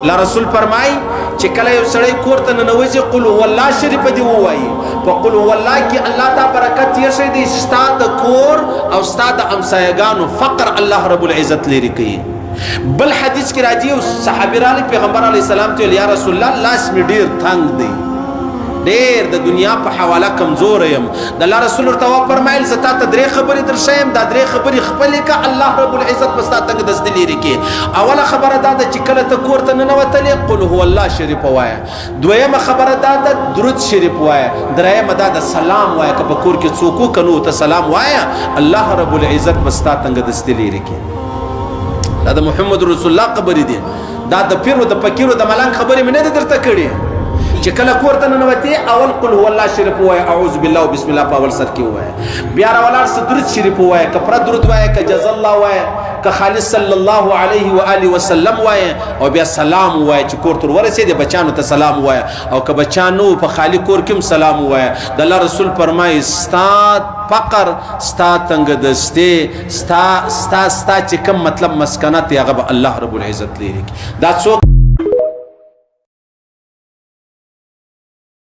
الله رسول فرمای چې کله یو سړی کور ته ننوځي قل هو الله شریف دی وایي په قل هو الله کې الله ته برکت یې شي دی ستا د کور او ستا د همسایګانو فقر الله رب العزت لري کوي. بل حدیث کې راځي او صحابي راغلي پیغمبر علیه السلام ته یا رسول الله لاس می ډیر تنگ دی ډیر د دنیا په حواله کمزور یم د الله رسول ورته فرمایل زتا ته درې خبرې درشم دا درې خبرې خپلې کا الله رب العزت بستا تنگ دست لري کې. اوله خبره دا چې کله ته کور ته ننوتلې قل هو الله شریف وایه. دویمه خبره دا درود شریف وایه. دریمه دا سلام وایه که په کور کې څوک کنو ته سلام وایه الله رب العزت بستا تنگ دست لري کې. دا د محمد رسول الله خبرې دي دا د پیرو د فقیرو د ملنګ خبرې مې نه درته کړې چې کله کور ته ننوتې اول قل هو الله شریف وایه اعوذ بالله وبسم الله په اول سر کې وایه بیا راولاړ درود شریف وایه که پره درود وایه که جزا الله وایه که خالص صلی الله علیه و آله وسلم وایه او بیا سلام وایه چې کور ته ورسېدې بچانو ته سلام وایه او که بچانو په خالی کور کې سلام وایه. د الله رسول فرمایي ستا فقر ستا تنگ دستی ستا چې کوم مطلب مسکنت هغه به الله رب العزت لري. دا څوک